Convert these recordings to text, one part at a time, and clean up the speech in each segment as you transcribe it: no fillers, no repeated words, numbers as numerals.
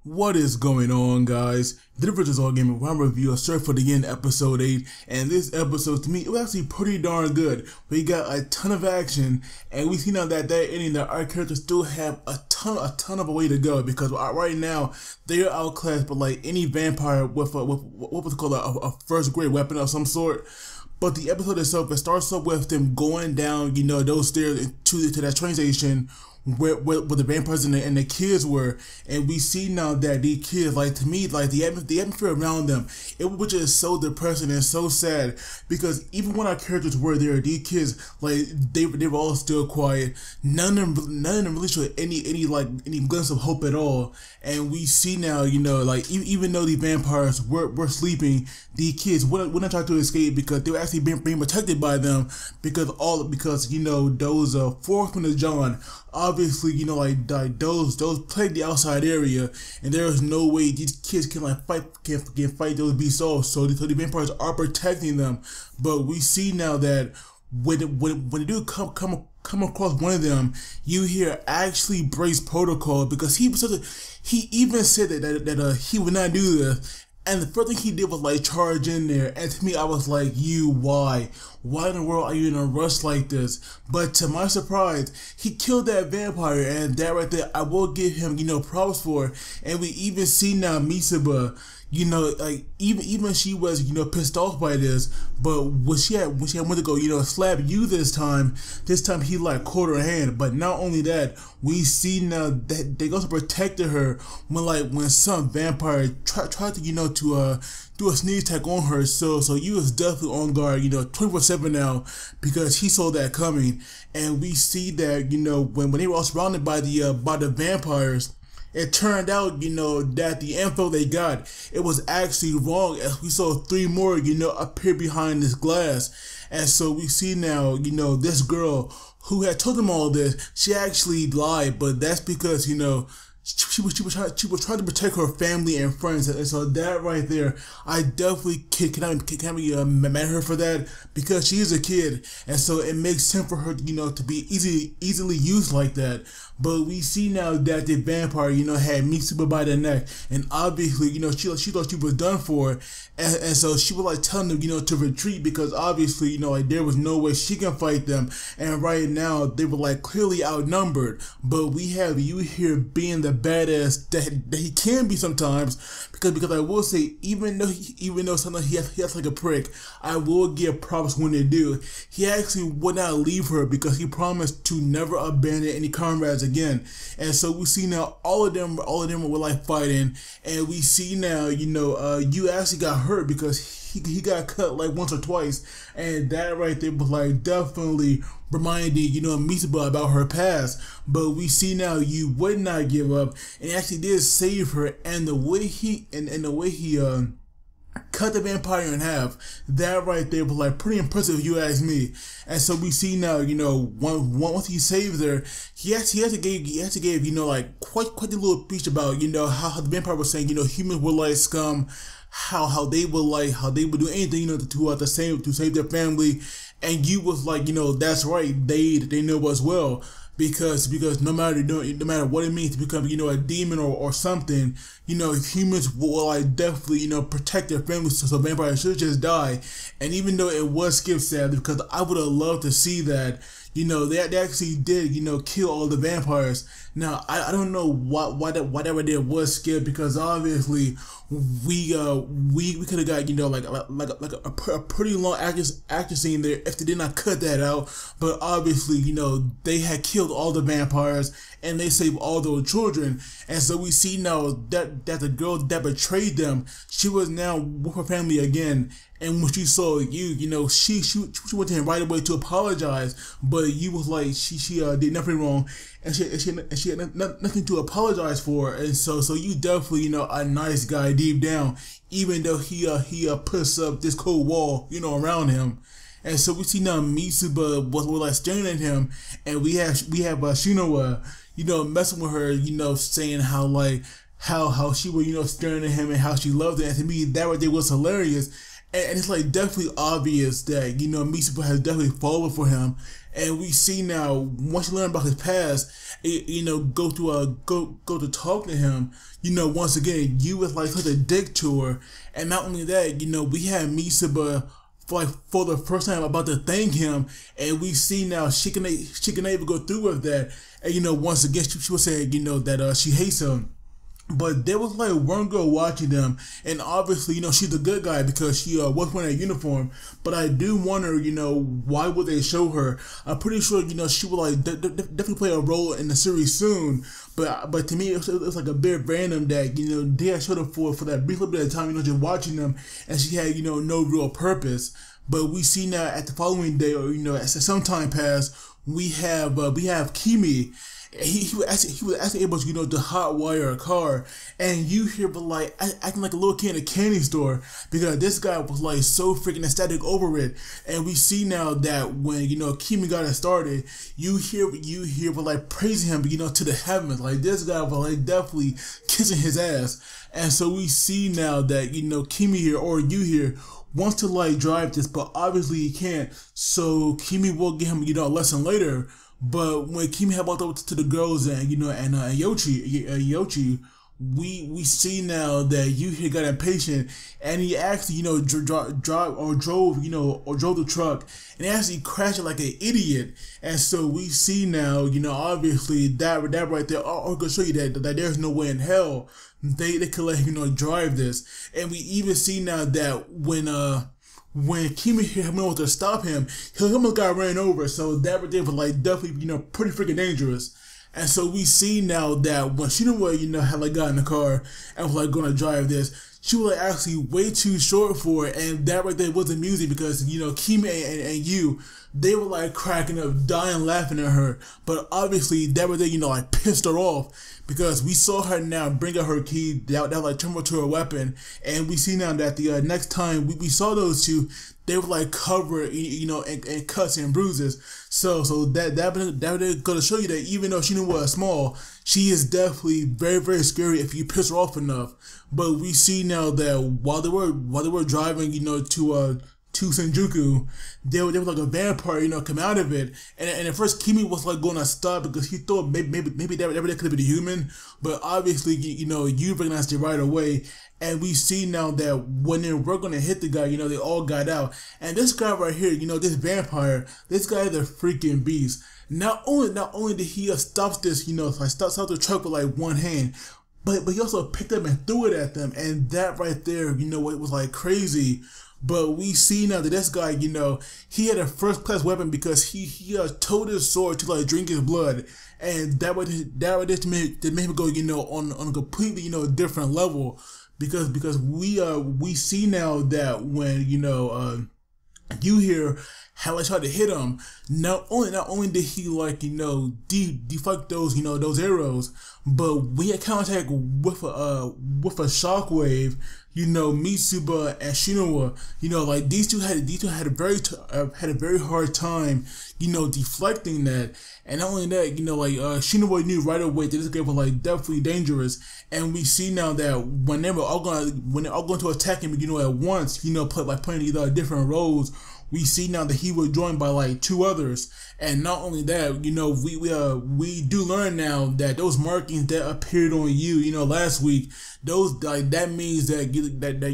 What is going on, guys? The Difference is All Gaming. One review of Seraph for the End, episode 8, and this episode to me it was actually pretty darn good. We got a ton of action, and we see now that ending that our characters still have a ton of a way to go, because right now they are outclassed by like any vampire with what was called a first grade weapon of some sort. But the episode itself, it starts up with them going down, those stairs to that train station where the vampires and the kids were, and we see now that these kids, like, to me, like the atmosphere around them, it was just so depressing and so sad, because even when our characters were there, these kids, like, they were all still quiet. None of them really showed any glimpse of hope at all. And we see now, like, even though the vampires were sleeping, the kids wouldn't try to escape because they were actually being protected by them, because those fourth of John, obviously, like those plague the outside area, and there is no way these kids can fight those beasts off. So the vampires are protecting them. But we see now that when they do come across one of them, you hear actually breaks protocol, because he even said that he would not do this. And the first thing he did was like charge in there, and to me I was like, why in the world are you in a rush like this? But to my surprise, he killed that vampire, and that right there I will give him props for. And we even see now Mitsuba, like even she was pissed off by this, but when she had went to go slap you this time he like caught her hand. But not only that, we see now that they also protected her when some vampire tried to do a sneeze attack on her. So you was definitely on guard 24/7 now, because he saw that coming. And we see that when they were all surrounded by the vampires, it turned out, that the info they got, it was actually wrong, as we saw 3 more, appear behind this glass. And so we see now, this girl who had told them all this, she actually lied, but that's because, she was trying to protect her family and friends. And so that right there, I definitely cannot be mad at her for that, because she is a kid, and so it makes sense for her to be easily used like that. But we see now that the vampire had Mitsuba by the neck, and obviously she thought she was done for, and so she was like telling them to retreat, because obviously like there was no way she can fight them, and right now they were like clearly outnumbered. But we have you here being the badass that he can be sometimes, because I will say, even though sometimes he has like a prick, I will give props when they do. He actually would not leave her, because he promised to never abandon any comrades again. And so we see now all of them were like fighting, and we see now you actually got hurt, because he got cut like once or twice, and that right there was like definitely reminding Mitsuba about her past. But we see now you would not give up, and actually did save her. And the way he cut the vampire in half, that right there was like pretty impressive if you ask me. And so we see now once he saved her, he actually gave like quite a little speech about how the vampire was saying humans were like scum, how they would do anything to save their family. And you was like, that's right, they know as well, because no matter what it means to become a demon or something, humans will like definitely protect their families, so vampires should just die. And even though it was skip sad, because I would have loved to see that they actually did kill all the vampires. Now I don't know why that there was skip, because obviously we could have got like a pretty long action scene there if they did not cut that out. But obviously they had killed all the vampires, and they saved all those children. And so we see now that the girl that betrayed them, she was now with her family again. And when she saw you, she went to him right away to apologize. But you was like, she did nothing wrong, and she had nothing to apologize for. And so you definitely a nice guy deep down, even though he puts up this cold wall around him. And so we see now Mitsuba was like staring at him, and we have Shinoa messing with her, saying how she was staring at him and how she loved it. And to me that right there was hilarious. and it's like definitely obvious that, you know, Mitsuba has definitely fallen for him. And we see now, once you learn about his past, you know, go to talk to him, you know, once again, you was like such a dick to her. And not only that, you know, we had Mitsuba for the first time about to thank him, and we see now she can even go through with that. And, you know, once again, she was saying, you know, that she hates him. But there was like one girl watching them, and obviously, you know, she's a good guy because she was wearing a uniform. But I do wonder, you know, why would they show her? I'm pretty sure, you know, she will like definitely play a role in the series soon. But to me, it was like a bit random that, you know, they had showed her for that brief little bit of time, you know, just watching them, and she had, you know, no real purpose. But we see now at the following day, or, you know, as some time passed, we have Kimi. He was actually able to, you know, to hotwire a car, and you hear but like acting like a little kid in a candy store because this guy was like so freaking ecstatic over it. And we see now that when, you know, Kimi got it started, you hear but like praising him, you know, to the heavens. Like this guy was like definitely kissing his ass. And so we see now that, you know, Kimi here, or you here, wants to like drive this, but obviously he can't. So Kimi will give him, you know, a lesson later. But when Kimi had walked over to the girls and, you know, and Yoshi, we see now that Yuhi got impatient, and he actually, you know, drove the truck, and he actually crashed it like an idiot. And so we see now, you know, obviously that right there, I'm gonna show you that there's no way in hell they could let him, you know, drive this. And we even see now that when Kimi here went over to stop him, he almost got ran over. So that right there was like definitely, you know, pretty freaking dangerous. And so we see now that when Shinoa, you know, had like got in the car and was like gonna drive this, she was like actually way too short for it. And that right there was amusing because, you know, Kimi and you, they were like cracking up, dying, laughing at her. But obviously that right there, you know, like pissed her off because we saw her now bring out her key that like turned her to her weapon. And we see now that the next time we saw those two, they were like covered, you know, in cuts and bruises. So that gonna show you that even though Shinoa was small, she is definitely very, very scary if you piss her off enough. But we see now that while they were driving, you know, to Senjuku, there was like a vampire, you know, come out of it. And at first Kimi was like going to stop because he thought maybe that could be a human. But obviously, you know, you recognized it right away. And we see now that when they were going to hit the guy, you know, they all got out. And this guy right here, you know, this vampire, this guy is a freaking beast. Not only did he stop this, you know, like stop the truck with like one hand, but he also picked up and threw it at them. And that right there, you know, it was like crazy. But we see now that this guy, you know, he had a first class weapon because he told his sword to like drink his blood, and that would made him go, you know, on a completely, you know, different level because we see now that when, you know, you hear how I tried to hit him. Not only did he like, you know, deflect those, you know, those arrows, but we had contact with a shockwave. You know, Mitsuba and Shinoa, you know, like these two had a very hard time, you know, deflecting that. And not only that, you know, like Shinoa knew right away that this guy was like definitely dangerous. And we see now that when they're all going to attack him, you know, at once, you know, playing these different roles, we see now that he was joined by like two others. And not only that, you know, we do learn now that those markings that appeared on you, you know, last week, those like that means that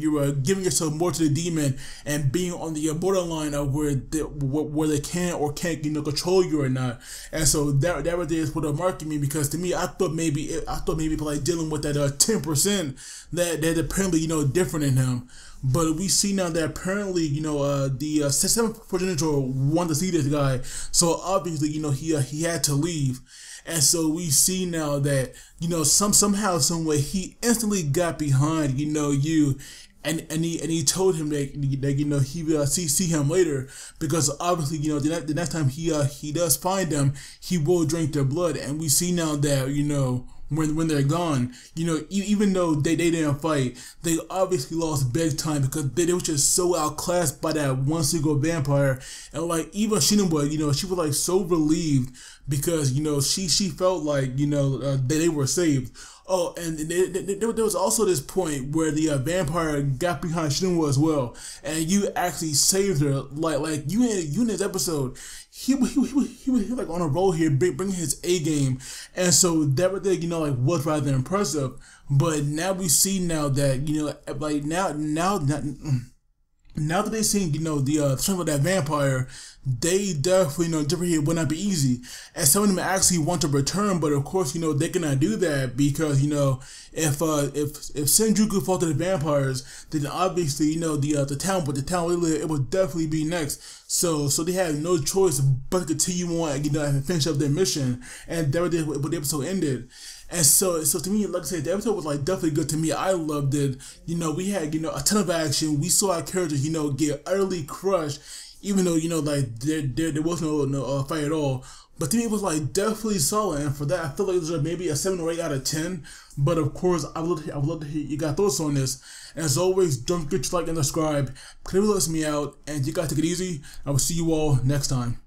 you are giving yourself more to the demon and being on the borderline of where they can or can't, you know, control you or not. And so that right there is what a marking mean, because to me I thought maybe like dealing with that 10% that apparently, you know, different in him. But we see now that apparently, you know, the 7th progenitor wanted to see this guy, so obviously, you know, he had to leave. And so we see now that, you know, somehow, some way, he instantly got behind, you know, you, and he told him that you know, he will see him later, because obviously, you know, the next time he does find them, he will drink their blood. And we see now that, you know, when they're gone, you know, even though they didn't fight, they obviously lost big time because they were just so outclassed by that one single vampire. And like even Shinobu, you know, she was like so relieved because she felt like they were saved. Oh, and there was also this point where the vampire got behind Shinwa as well, and you actually saved her. Like you in this episode, he was like on a roll here, bringing his A game, and so that right there, was rather impressive. But now we see that like now that they seen the strength of that vampire, they definitely different here would not be easy, and some of them actually want to return, but of course they cannot do that because if Senjuku fought to the vampires, then obviously the town it would definitely be next. So they had no choice but to continue on and finish up their mission, and that was what the episode ended. And so to me, like I said, the episode was like definitely good to me. I loved it. We had a ton of action. We saw our characters get utterly crushed, even though like there was no fight at all. But to me, it was like definitely solid, and for that, I feel like it was maybe a 7 or 8 out of 10. But of course, I would love to hear you guys' thoughts on this. And as always, don't forget to like and subscribe. It really lets me out, and you guys take it easy. I will see you all next time.